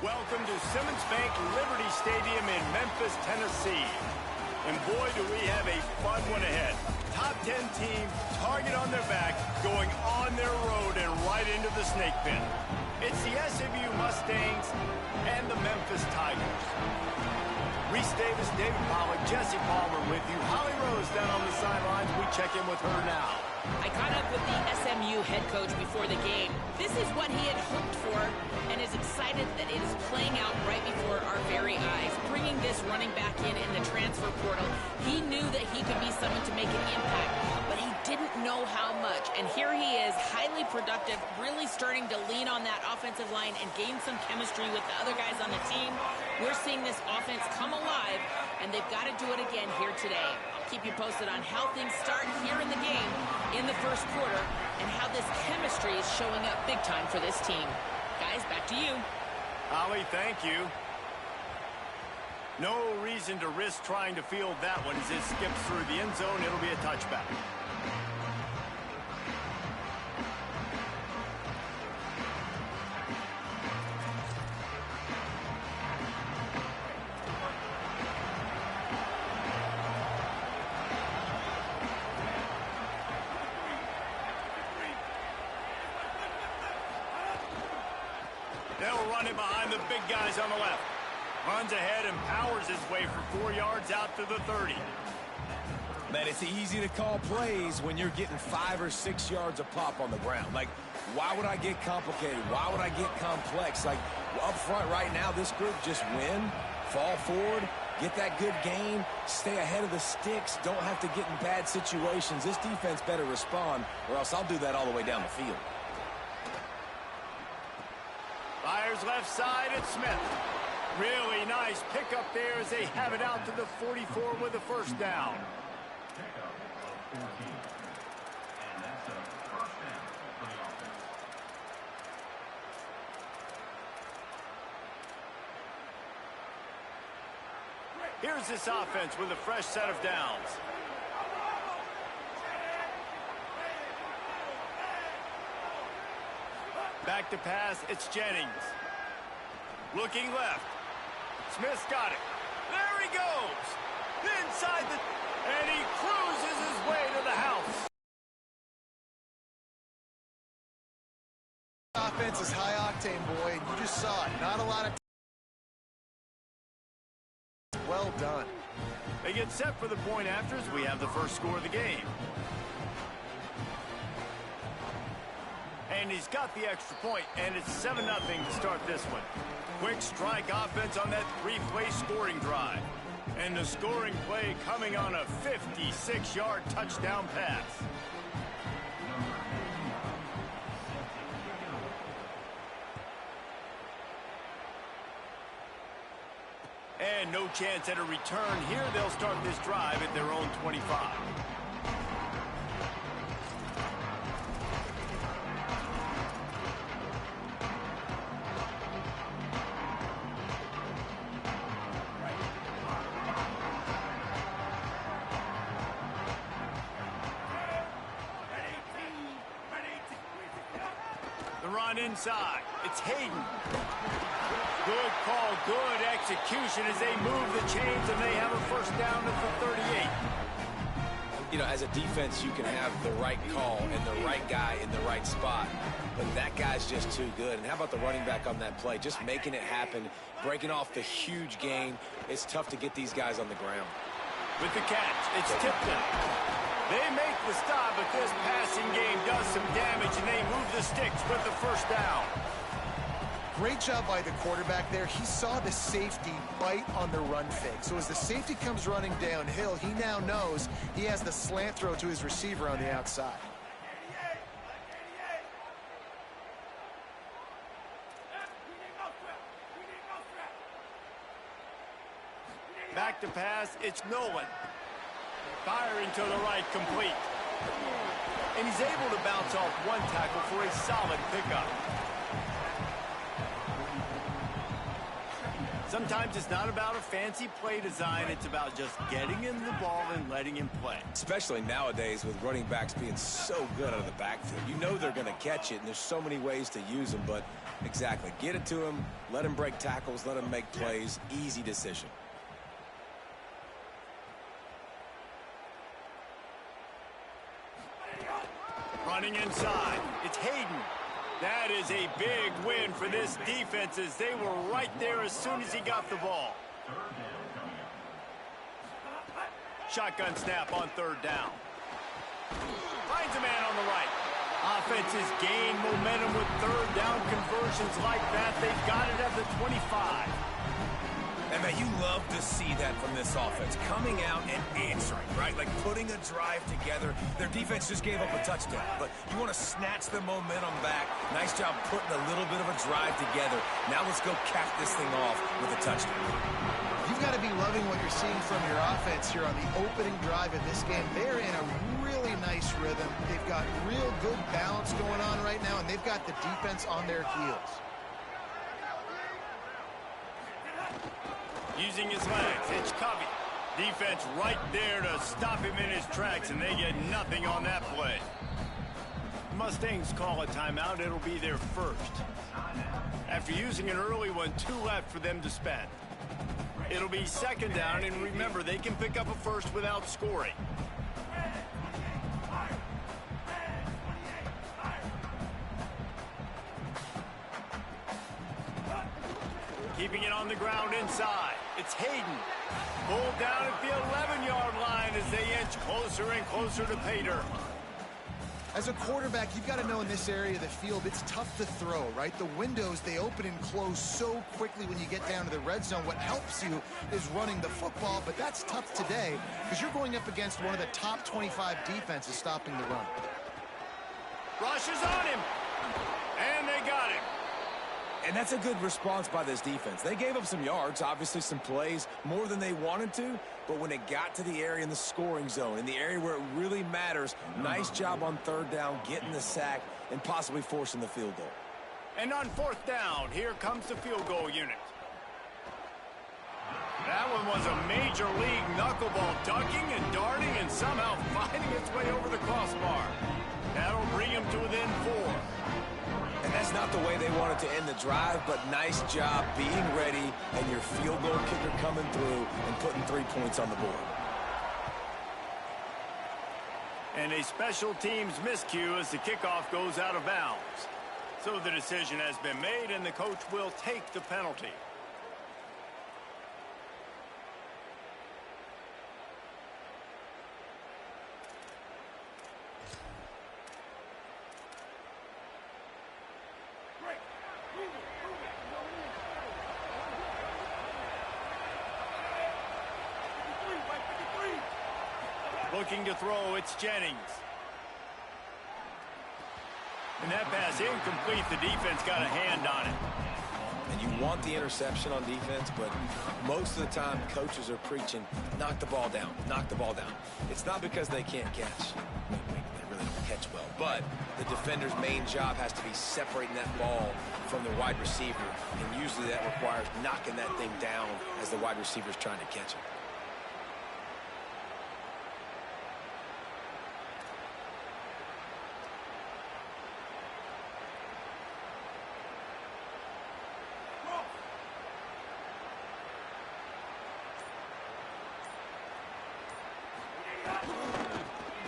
Welcome to Simmons Bank Liberty Stadium in Memphis, Tennessee. And boy, do we have a fun one ahead. Top 10 team, target on their back, going on their road and right into the snake pit. It's the SMU Mustangs and the Memphis Tigers. Reese Davis, David Pollack, Jesse Palmer with you. Holly Rose down on the sidelines. We check in with her now. I caught up with the SMU head coach before the game. This is what he had hoped for and is excited that it is playing out right before our very eyes. Bringing this running back in the transfer portal, he knew that he could be someone to make an impact, but he didn't know how much. And here he is, highly productive, really starting to lean on that offensive line and gain some chemistry with the other guys on the team. We're seeing this offense come alive, and they've got to do it again here today. I'll keep you posted on how things start here in the game in the first quarter and how this chemistry is showing up big time for this team. Guys, back to you. Holly, thank you. No reason to risk trying to field that one as it skips through the end zone. It'll be a touchback. They'll run it behind the big guys on the left. Runs ahead and powers his way for 4 yards out to the 30. Man, it's easy to call plays when you're getting 5 or 6 yards a pop on the ground. Like, why would I get complicated? Why would I get complex? Like, up front right now, this group just win, fall forward, get that good gain, stay ahead of the sticks, don't have to get in bad situations. This defense better respond, or else I'll do that all the way down the field. Fires left side, it's Smith. Really nice pickup there as they have it out to the 44 with a first down. Here's this offense with a fresh set of downs. Back to pass, it's Jennings. Looking left. Smith's got it. There he goes. Inside the... and he cruises his way to the house. Offense is high octane, boy. You just saw it. Not a lot of... Well done. They get set for the point afters. We have the first score of the game. And he's got the extra point, and it's 7-0 to start this one. Quick strike offense on that three-play scoring drive. And the scoring play coming on a 56-yard touchdown pass. And no chance at a return here. They'll start this drive at their own 25. The run inside. It's Hayden. Good call, good execution as they move the chains, and they have a first down at the 38. You know, as a defense, you can have the right call and the right guy in the right spot, but that guy's just too good. And how about the running back on that play? Just making it happen, breaking off the huge gain. It's tough to get these guys on the ground. With the catch, it's Tipton. They make the stop, but this passing game does some damage, and they move the sticks with the first down. Great job by the quarterback there. He saw the safety bite on the run fake. So as the safety comes running downhill, he now knows he has the slant throw to his receiver on the outside. Back to pass, it's Nolan. Firing to the right, complete. And he's able to bounce off one tackle for a solid pickup. Sometimes it's not about a fancy play design. It's about just getting him the ball and letting him play. Especially nowadays with running backs being so good out of the backfield. You know they're going to catch it, and there's so many ways to use them, but Exactly. Get it to him, let him break tackles, let him make plays. Easy decision. Running inside, it's Hayden. That is a big win for this defense as they were right there as soon as he got the ball. Shotgun snap on third down. Finds a man on the right. Offenses gain momentum with third down conversions like that. They've got it at the 25. And man, you love to see that from this offense. Coming out and answering, right? Like putting a drive together. Their defense just gave up a touchdown, but you want to snatch the momentum back. Nice job putting a little bit of a drive together. Now let's go cap this thing off with a touchdown. You've got to be loving what you're seeing from your offense here on the opening drive of this game. They're in a really nice rhythm. They've got real good balance going on right now, and they've got the defense on their heels. Using his legs, it's Covey. Defense right there to stop him in his tracks, and they get nothing on that play. Mustangs call a timeout. It'll be their first. After using an early one, 2 left for them to spend. It'll be second down, and remember, they can pick up a first without scoring. Keeping it on the ground inside. It's Hayden. Pulled down at the 11-yard line as they inch closer and closer to pay dirt. As a quarterback, you've got to know in this area of the field, it's tough to throw, right? The windows, they open and close so quickly when you get down to the red zone. What helps you is running the football, but that's tough today because you're going up against one of the top 25 defenses stopping the run. Rush is on him, and they got him. And that's a good response by this defense. They gave up some yards, obviously some plays, more than they wanted to, but when it got to the area in the scoring zone, in the area where it really matters, nice job on third down, getting the sack, and possibly forcing the field goal. And on fourth down, here comes the field goal unit. That one was a major league knuckleball, ducking and darting and somehow finding its way over the crossbar. That'll bring him to within 4. And that's not the way they wanted to end the drive, but nice job being ready and your field goal kicker coming through and putting 3 points on the board. And a special teams miscue as the kickoff goes out of bounds. So the decision has been made, and the coach will take the penalty. Looking to throw, it's Jennings. And that pass incomplete. The defense got a hand on it. And you want the interception on defense, but most of the time coaches are preaching, knock the ball down, knock the ball down. It's not because they can't catch. They really don't catch well. But the defender's main job has to be separating that ball from the wide receiver. And usually that requires knocking that thing down as the wide receiver's trying to catch it.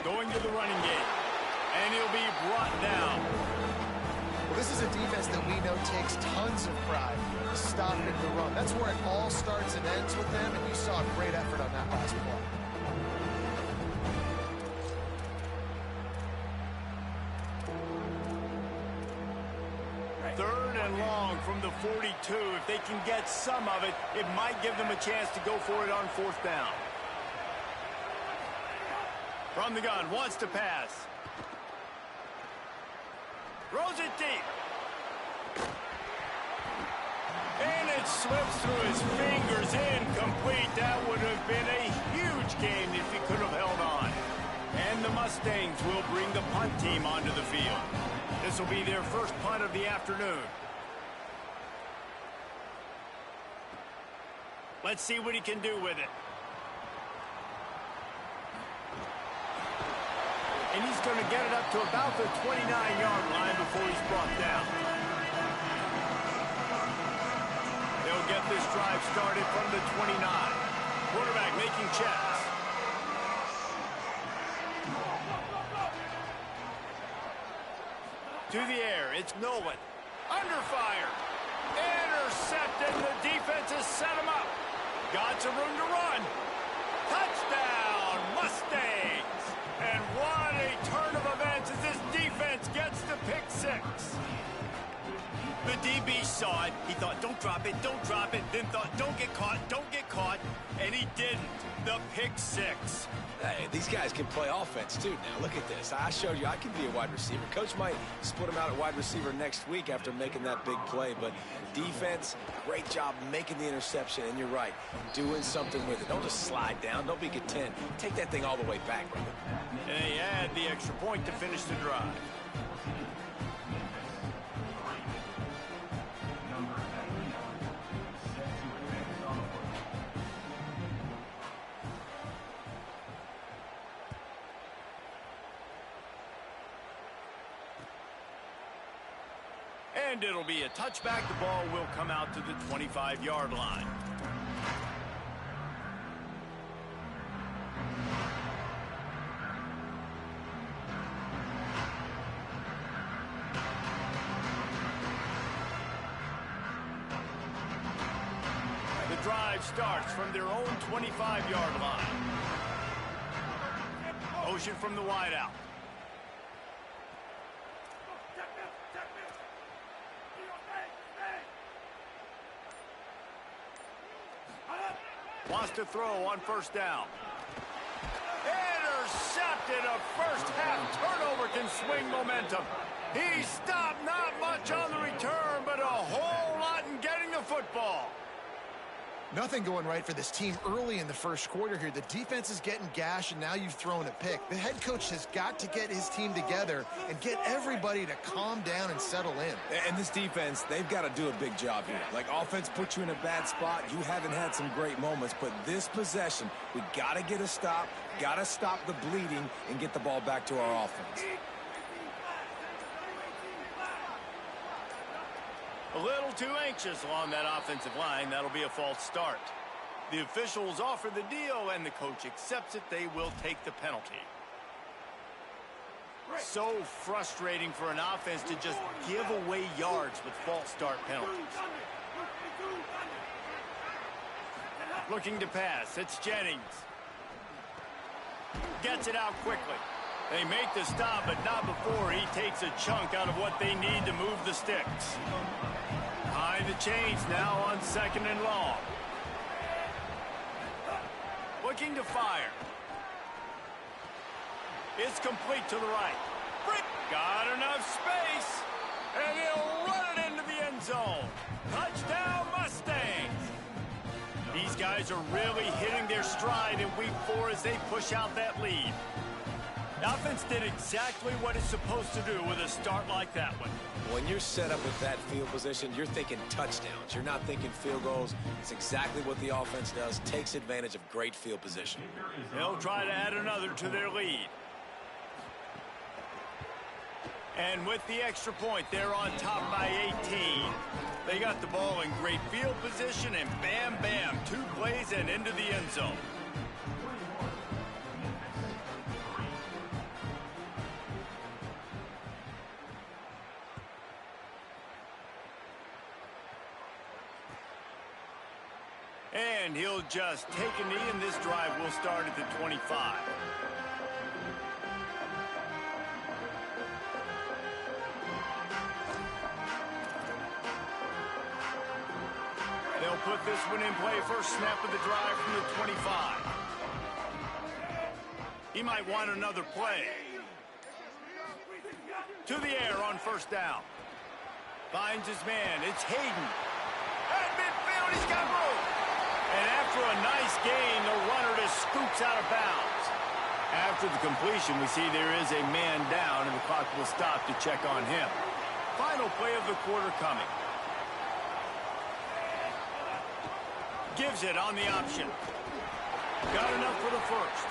Going to the running game, and he'll be brought down. Well, this is a defense that we know takes tons of pride stopping the run. That's where it all starts and ends with them, and you saw a great effort on that last play. Third and long from the 42. If they can get some of it, it might give them a chance to go for it on fourth down. From the gun, wants to pass. Throws it deep. And it slips through his fingers, incomplete. That would have been a huge gain if he could have held on. And the Mustangs will bring the punt team onto the field. This will be their first punt of the afternoon. Let's see what he can do with it. And he's going to get it up to about the 29-yard line before he's brought down. get this drive started from the 29. Quarterback making checks. To the air, it's Nolan. Under fire. Intercepted. The defense has set him up. Got some room to run. Touchdown, Mustangs. And what a turn of events as this defense gets the pick six. The DB saw it. He thought, don't drop it, then thought, don't get caught, and he didn't. The pick six. Hey, these guys can play offense, too. Now, look at this. I showed you I can be a wide receiver. Coach might split him out at wide receiver next week after making that big play, but defense, great job making the interception, and you're right, doing something with it. Don't just slide down. Don't be content. Take that thing all the way back, brother. And they add the extra point to finish the drive. And it'll be a touchback. The ball will come out to the 25-yard line. The drive starts from their own 25-yard line. Motion from the wideout. Wants to throw on first down. Intercepted. A first-half turnover can swing momentum. He stopped, not much on the return, but a whole lot in getting the football. Nothing going right for this team early in the first quarter here. The defense is getting gashed, and now you've thrown a pick. The head coach has got to get his team together and get everybody to calm down and settle in. And this defense, they've got to do a big job here. Like, offense puts you in a bad spot. You haven't had some great moments, but this possession, we got to get a stop, got to stop the bleeding, and get the ball back to our offense. A little too anxious along that offensive line. That'll be a false start. The officials offer the deal, and the coach accepts it. They will take the penalty. So frustrating for an offense to just give away yards with false start penalties. Looking to pass. It's Jennings. Gets it out quickly. They make the stop, but not before he takes a chunk out of what they need to move the sticks. Behind the chains now on second and long. Looking to fire. It's complete to the right. Got enough space, and he'll run it into the end zone. Touchdown, Mustangs. These guys are really hitting their stride in week 4 as they push out that lead. The offense did exactly what it's supposed to do with a start like that one. When you're set up with that field position, you're thinking touchdowns. You're not thinking field goals. It's exactly what the offense does, takes advantage of great field position. They'll try to add another to their lead. And with the extra point, they're on top by 18. They got the ball in great field position, and bam, bam, 2 plays and into the end zone. And he'll just take a knee, and this drive will start at the 25. They'll put this one in play. First snap of the drive from the 25. He might want another play. To the air on first down. Finds his man. It's Hayden. At midfield, he's got room. And after a nice gain, the runner just scoops out of bounds. After the completion, we see there is a man down, and the clock will stop to check on him. Final play of the quarter coming. Gives it on the option. Got enough for the first.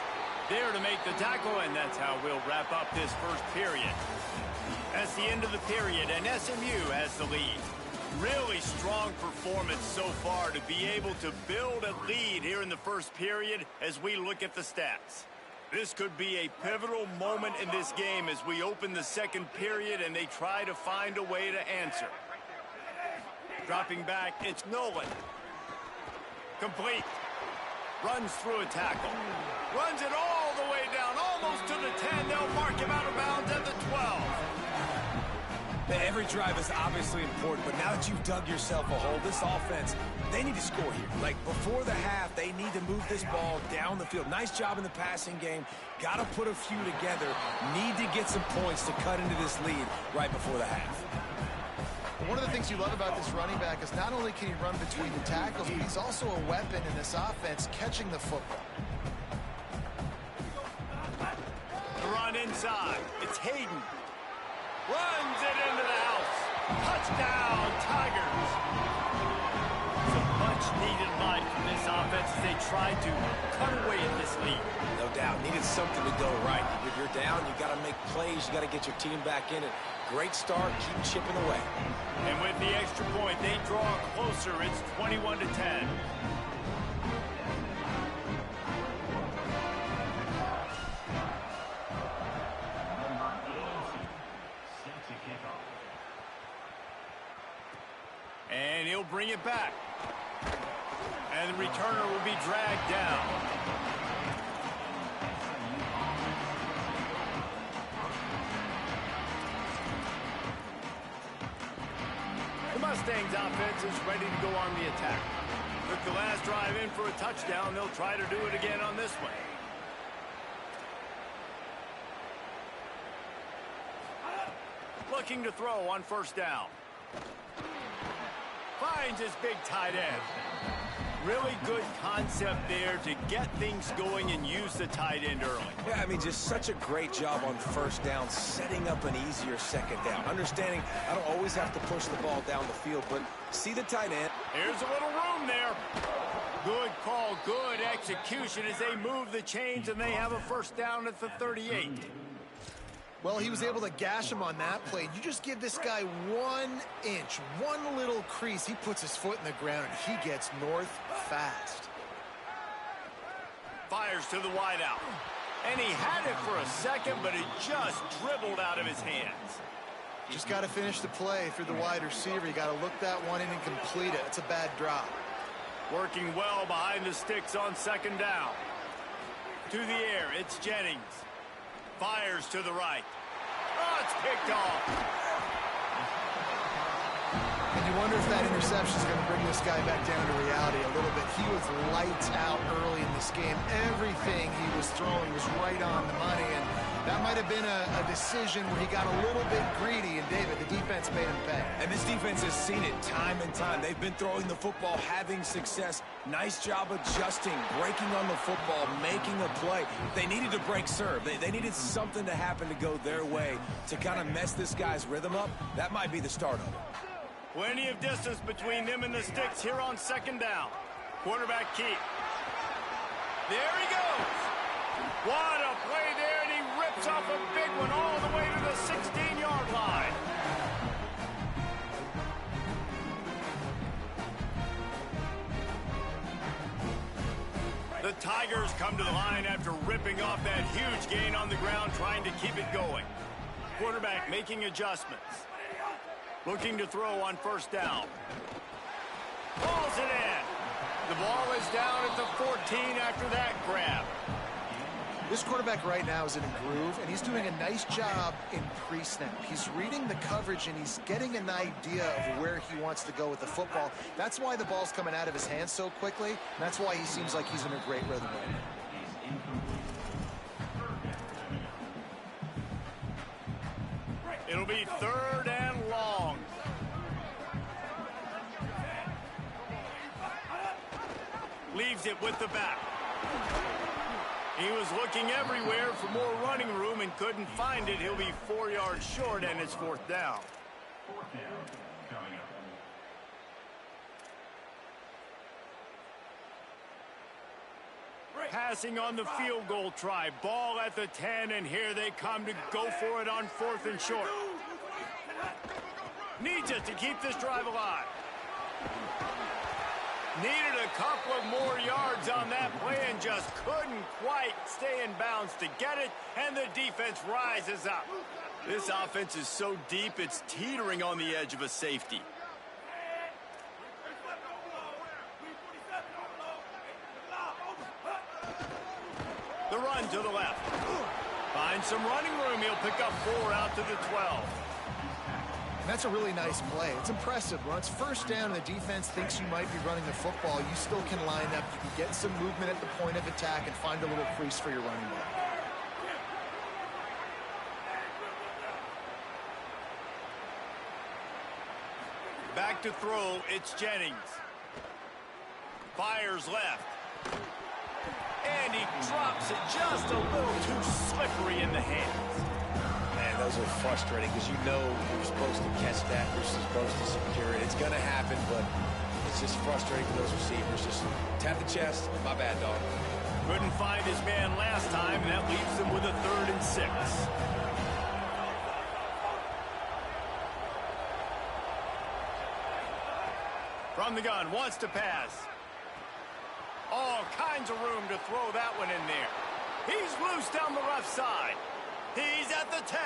There to make the tackle, and that's how we'll wrap up this first period. That's the end of the period, and SMU has the lead. Really strong performance so far to be able to build a lead here in the first period as we look at the stats. This could be a pivotal moment in this game as we open the second period and they try to find a way to answer. Dropping back, it's Nolan. Complete. Runs through a tackle. Runs it all the way down, almost to the 10. They'll mark him out of bounds at the 12. Every drive is obviously important, but now that you've dug yourself a hole, this offense, they need to score here. Like, before the half, they need to move this ball down the field. Nice job in the passing game. Got to put a few together. Need to get some points to cut into this lead right before the half. One of the things you love about this running back is not only can he run between the tackles, but he's also a weapon in this offense catching the football. The run inside. It's Hayden. Runs it into the house. Touchdown, Tigers. Some much-needed life from this offense as they try to cut away at this lead. No doubt. Needed something to go right. If you're down, you got to make plays. You got to get your team back in it. Great start. Keep chipping away. And with the extra point, they draw closer. It's 21-10. And he'll bring it back. And the returner will be dragged down. The Mustangs offense is ready to go on the attack. Took the last drive in for a touchdown. They'll try to do it again on this one. Looking to throw on first down. Finds his big tight end. Really good concept there to get things going and use the tight end early. Yeah, I mean, just such a great job on first down, setting up an easier second down. Understanding I don't always have to push the ball down the field, but see the tight end. Here's a little room there. Good call, good execution as they move the chains and they have a first down at the 38. Well, he was able to gash him on that play. You just give this guy 1 inch, one little crease. He puts his foot in the ground, and he gets north fast. Fires to the wideout. And he had it for a second, but it just dribbled out of his hands. Just got to finish the play through the wide receiver. You got to look that one in and complete it. It's a bad drop. Working well behind the sticks on second down. To the air, it's Jennings. Fires to the right. Oh, it's picked off. And you wonder if that interception is going to bring this guy back down to reality a little bit. He was lights out early in this game. Everything he was throwing was right on the money, and that might have been a decision where he got a little bit greedy, and David, the defense made him pay. And this defense has seen it time and time. They've been throwing the football, having success. Nice job adjusting, breaking on the football, making a play. They needed to break serve. They needed something to happen to go their way to kind of mess this guy's rhythm up. That might be the start of it. Plenty of distance between them and the sticks here on second down. Quarterback keep. There he goes. What a play there, and he rips off a big one all the way to the 16-yard line. The Tigers come to the line after ripping off that huge gain on the ground, trying to keep it going. Quarterback making adjustments. Looking to throw on first down. Balls it in. The ball is down at the 14 after that grab. This quarterback right now is in a groove, and he's doing a nice job in pre-snap. He's reading the coverage, and he's getting an idea of where he wants to go with the football. That's why the ball's coming out of his hands so quickly, and that's why he seems like he's in a great rhythm right now. It'll be third and long. Leaves it with the back. He was looking everywhere for more running room and couldn't find it. He'll be 4 yards short, and it's fourth down. Passing on the field goal try. Ball at the 10, and here they come to go for it on fourth and short. Needs it to keep this drive alive. Needed a couple of more yards on that play and just couldn't quite stay in bounds to get it, and the defense rises up. This offense is so deep, it's teetering on the edge of a safety. The run to the left. Finds some running room. He'll pick up 4 out to the 12. That's a really nice play. It's impressive. When it's first down and the defense thinks you might be running the football, you still can line up. You can get some movement at the point of attack and find a little crease for your running back. Back to throw, it's Jennings. Fires left. And he drops it just a little too slippery in the hands. Man, those are frustrating because you know you're supposed to catch that, you're supposed to secure it. It's going to happen, but it's just frustrating for those receivers. Just tap the chest. My bad, dog. Couldn't find his man last time, and that leaves them with a 3rd and 6. From the gun, wants to pass. All kinds of room to throw that one in there. He's loose down the left side. He's at the 10.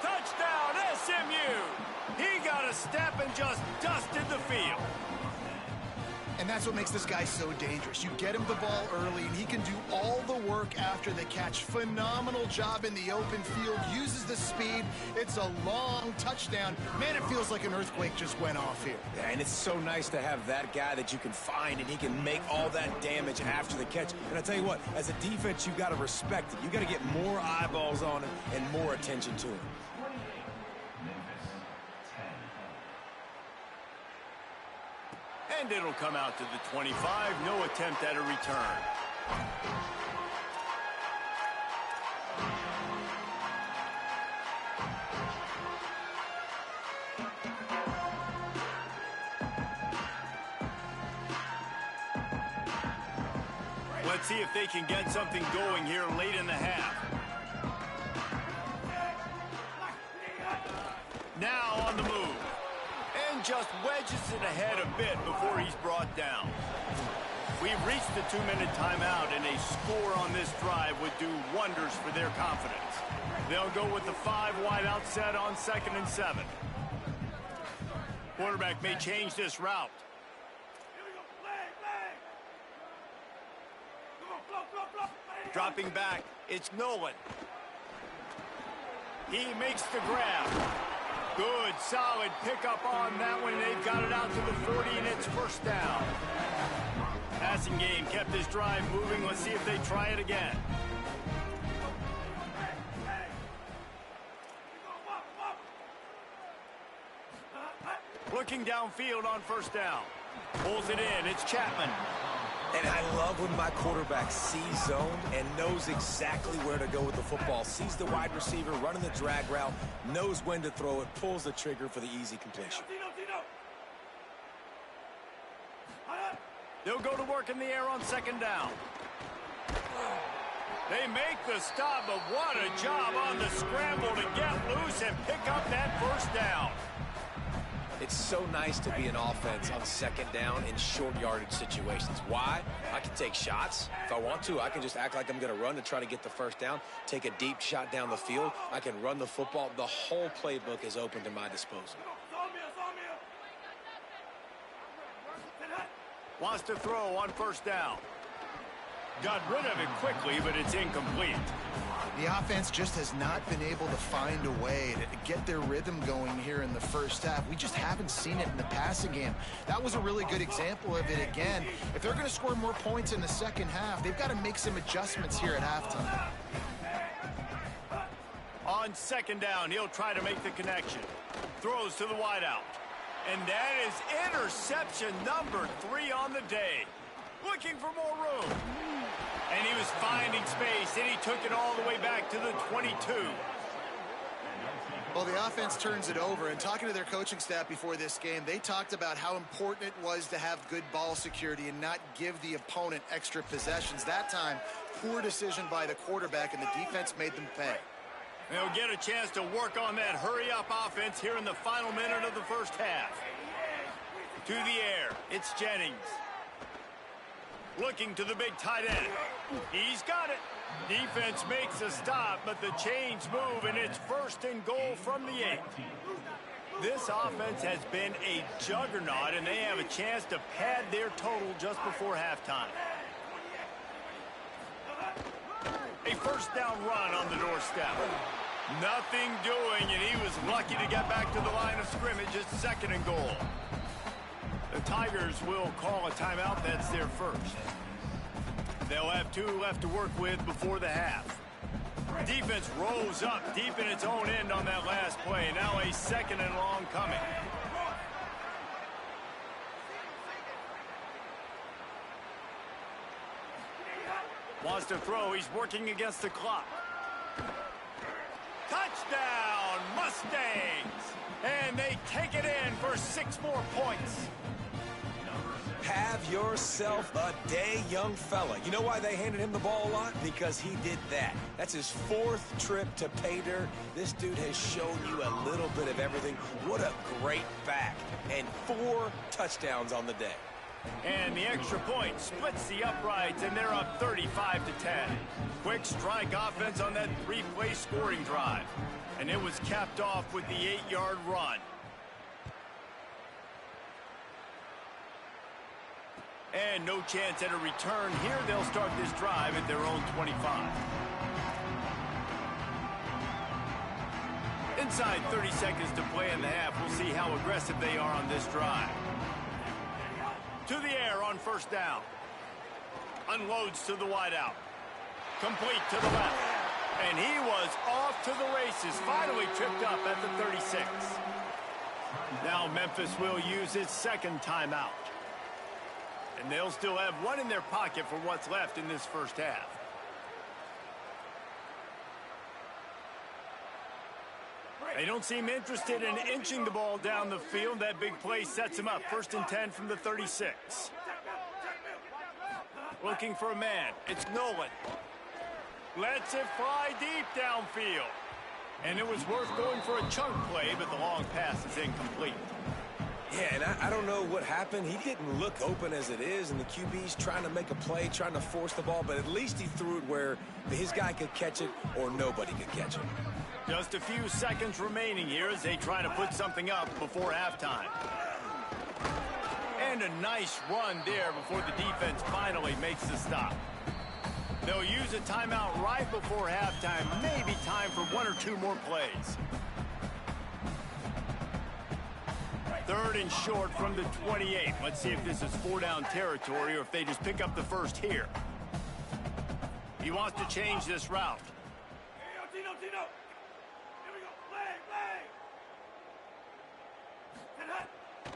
Touchdown, SMU. He got a step and just dusted the field. And that's what makes this guy so dangerous. You get him the ball early, and he can do all the work after the catch. Phenomenal job in the open field. Uses the speed. It's a long touchdown. Man, it feels like an earthquake just went off here. Yeah, and it's so nice to have that guy that you can find, and he can make all that damage after the catch. And I tell you what, as a defense, you've got to respect it. You've got to get more eyeballs on him and more attention to him. And it'll come out to the 25. No attempt at a return. Let's see if they can get something going here late in the half. Now on the move. And just wedges it ahead a bit before he's brought down. We've reached the 2-minute timeout, and a score on this drive would do wonders for their confidence. They'll go with the 5 wide out set on 2nd and 7. Quarterback may change this route. Dropping back, it's Nolan. He makes the grab. Good, solid pickup on that one. They've got it out to the 40, and it's first down. Passing game kept this drive moving. Let's see if they try it again. Looking downfield on first down. Pulls it in. It's Chapman. And I love when my quarterback sees zone and knows exactly where to go with the football. Sees the wide receiver running the drag route, knows when to throw it, pulls the trigger for the easy completion. They'll go to work in the air on 2nd down. They make the stop, but what a job on the scramble to get loose and pick up that first down. It's so nice to be an offense on 2nd down in short yardage situations. Why? I can take shots. If I want to, I can just act like I'm going to run to try to get the first down, take a deep shot down the field. I can run the football. The whole playbook is open to my disposal. Wants to throw on first down. Got rid of it quickly, but it's incomplete. The offense just has not been able to find a way to get their rhythm going here in the first half. We just haven't seen it in the passing game. That was a really good example of it again. If they're going to score more points in the second half, they've got to make some adjustments here at halftime. On 2nd down, he'll try to make the connection. Throws to the wideout. And that is interception number 3 on the day. Looking for more room. And he was finding space, and he took it all the way back to the 22. Well, the offense turns it over, and talking to their coaching staff before this game, they talked about how important it was to have good ball security and not give the opponent extra possessions. That time, poor decision by the quarterback, and the defense made them pay. They'll get a chance to work on that hurry-up offense here in the final minute of the first half. To the air, it's Jennings. Looking to the big tight end. He's got it. Defense makes a stop, but the chains move, and it's 1st and goal from the 8. This offense has been a juggernaut, and they have a chance to pad their total just before halftime. A first down run on the doorstep. Nothing doing, and he was lucky to get back to the line of scrimmage. It's 2nd and goal. The Tigers will call a timeout. That's their first. They'll have 2 left to work with before the half. Defense rolls up deep in its own end on that last play. Now a 2nd and long coming. Wants to throw. He's working against the clock. Touchdown, Mustangs! And they take it in for 6 more points. Have yourself a day, young fella. You know why they handed him the ball a lot? Because he did that. That's his 4th trip to pay dirt. This dude has shown you a little bit of everything. What a great back. And 4 touchdowns on the day. And the extra point splits the uprights, and they're up 35-10. Quick strike offense on that 3-play scoring drive. And it was capped off with the 8-yard run. And no chance at a return here. They'll start this drive at their own 25. Inside 30 seconds to play in the half. We'll see how aggressive they are on this drive. To the air on 1st down. Unloads to the wideout. Complete to the left. And he was off to the races. Finally tripped up at the 36. Now Memphis will use its 2nd timeout. And they'll still have 1 in their pocket for what's left in this first half. They don't seem interested in inching the ball down the field. That big play sets him up. 1st and 10 from the 36. Looking for a man. It's Nolan. Lets it fly deep downfield. And it was worth going for a chunk play, but the long pass is incomplete. Yeah, and I don't know what happened. He didn't look open as it is, and the QB's trying to make a play, trying to force the ball, but at least he threw it where his guy could catch it or nobody could catch it. Just a few seconds remaining here as they try to put something up before halftime. And a nice run there before the defense finally makes the stop. They'll use a timeout right before halftime. Maybe time for 1 or 2 more plays. 3rd and short from the 28. Let's see if this is 4-down territory or if they just pick up the first here. He wants to change this route.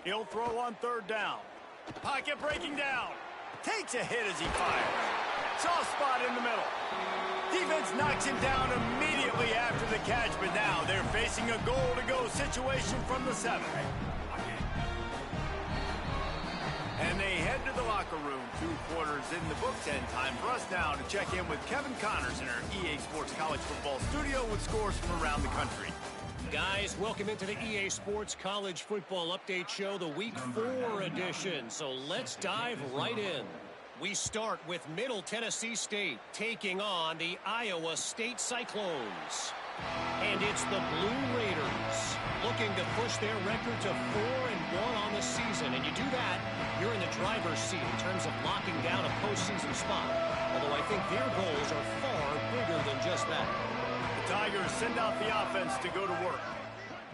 He'll throw on 3rd down. Pocket breaking down. Takes a hit as he fires. Soft spot in the middle. Defense knocks him down immediately after the catch, but now they're facing a goal-to-go situation from the 7. And they head to the locker room. 2 quarters in the books, and time for us now to check in with Kevin Connors in our EA Sports College Football studio with scores from around the country. Guys, welcome into the EA Sports College Football Update Show, the Week 4 edition. So let's dive right in. We start with Middle Tennessee State taking on the Iowa State Cyclones. And it's the Blue Raiders looking to push their record to 4-1 on the season. And you do that, you're in the driver's seat in terms of locking down a postseason spot. Although I think their goals are far bigger than just that. The Tigers send out the offense to go to work.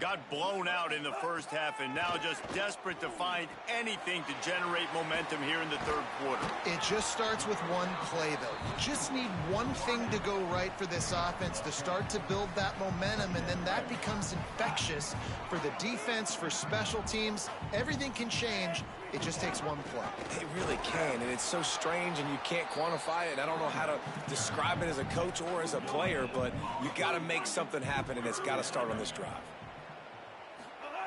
Got blown out in the first half and now just desperate to find anything to generate momentum here in the 3rd quarter. It just starts with one play, though. You just need one thing to go right for this offense to start to build that momentum, and then that becomes infectious for the defense, for special teams. Everything can change. It just takes one play. It really can, and it's so strange, and you can't quantify it. I don't know how to describe it as a coach or as a player, but you got to make something happen, and it's got to start on this drive.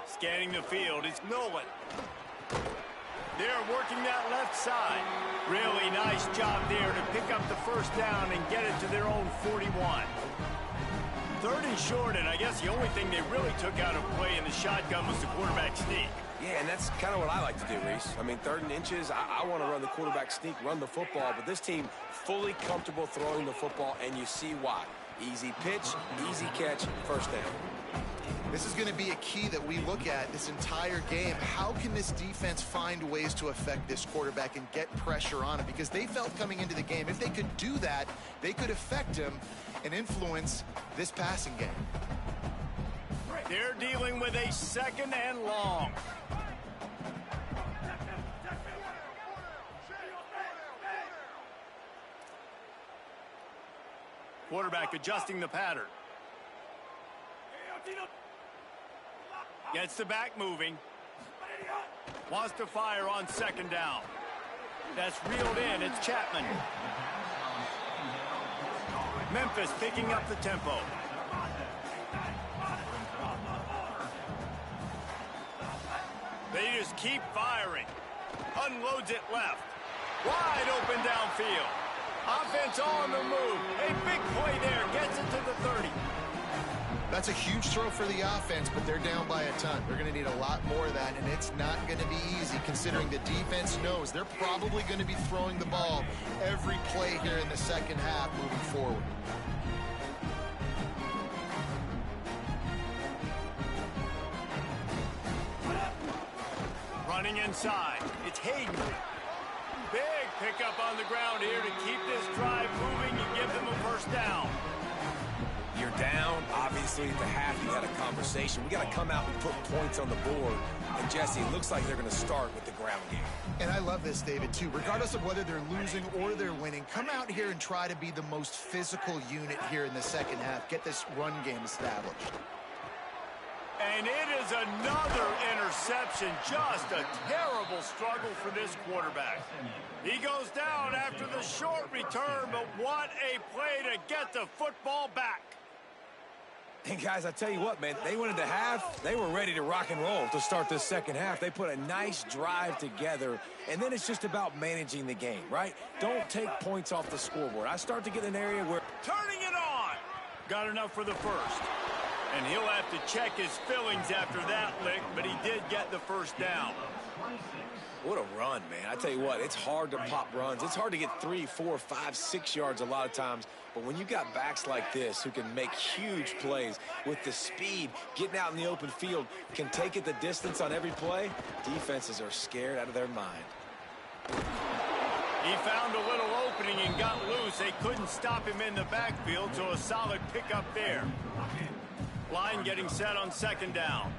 Scanning the field, it's Nolan. They're working that left side. Really nice job there to pick up the first down and get it to their own 41. 3rd and short, and I guess the only thing they really took out of play in the shotgun was the quarterback sneak. Yeah, and that's kind of what I like to do, Reese. I mean, 3rd and inches, I want to run the quarterback sneak, run the football, but this team fully comfortable throwing the football, and you see why. Easy pitch, easy catch, first down. This is going to be a key that we look at this entire game. How can this defense find ways to affect this quarterback and get pressure on him? Because they felt coming into the game, if they could do that, they could affect him and influence this passing game. They're dealing with a 2nd and long. Quarterback adjusting the pattern. Gets the back moving. Wants to fire on 2nd down. That's reeled in. It's Chapman. Memphis picking up the tempo. They just keep firing. Unloads it left. Wide open downfield. Offense on the move. A big play there. Gets it to the 30. That's a huge throw for the offense, but they're down by a ton. They're going to need a lot more of that, and it's not going to be easy considering the defense knows they're probably going to be throwing the ball every play here in the 2nd half moving forward. Running inside. It's Hayden. Big pickup on the ground here to keep this drive moving and give them a 1st down. You're down. Obviously, at the half, you had a conversation. We got to come out and put points on the board. And, Jesse, it looks like they're going to start with the ground game. And I love this, David, too. Regardless of whether they're losing or they're winning, come out here and try to be the most physical unit here in the 2nd half. Get this run game established. And it is another interception. Just a terrible struggle for this quarterback. He goes down after the short return, but what a play to get the football back. And, guys, I tell you what, man, they went into half. They were ready to rock and roll to start this 2nd half. They put a nice drive together, and then it's just about managing the game, right? Don't take points off the scoreboard. I start to get an area where... Turning it on. Got enough for the 1st. And he'll have to check his fillings after that lick, but he did get the 1st down. What a run, man. I tell you what, it's hard to pop runs. It's hard to get 3, 4, 5, 6 yards a lot of times. But when you got backs like this who can make huge plays with the speed, getting out in the open field, can take it the distance on every play, defenses are scared out of their mind. He found a little opening and got loose. They couldn't stop him in the backfield, so a solid pickup there. Line getting set on 2nd down.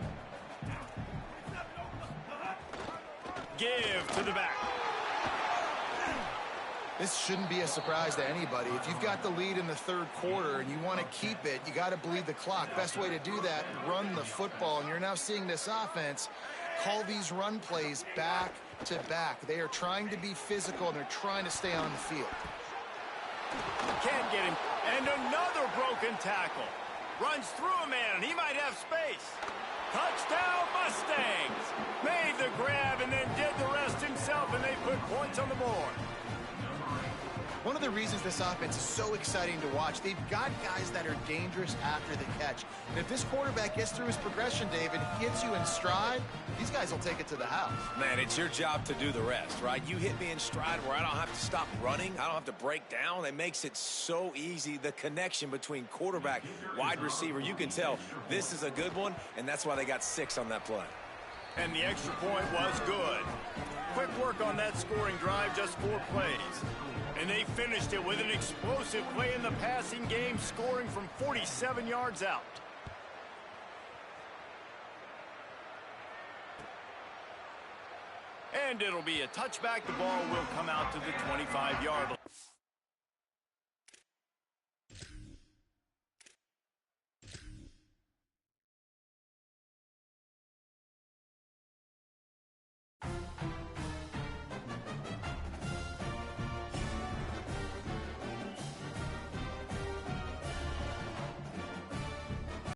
Give to the back. This shouldn't be a surprise to anybody. If you've got the lead in the 3rd quarter and you want to keep it, you got to bleed the clock. Best way to do that, run the football. And you're now seeing this offense call these run plays back to back. They are trying to be physical, and they're trying to stay on the field. Can't get him. And another broken tackle. Runs through a man. He might have space. Touchdown, Mustangs. Made the grab and then did the rest himself, and they put points on the board. One of the reasons this offense is so exciting to watch, they've got guys that are dangerous after the catch. And if this quarterback gets through his progression, David, hits you in stride, these guys will take it to the house. Man, it's your job to do the rest, right? You hit me in stride where I don't have to stop running. I don't have to break down. It makes it so easy. The connection between quarterback, wide receiver, you can tell this is a good one, and that's why they got 6 on that play. And the extra point was good. Quick work on that scoring drive, just 4 plays. And they finished it with an explosive play in the passing game, scoring from 47 yards out. And it'll be a touchback. The ball will come out to the 25-yard line.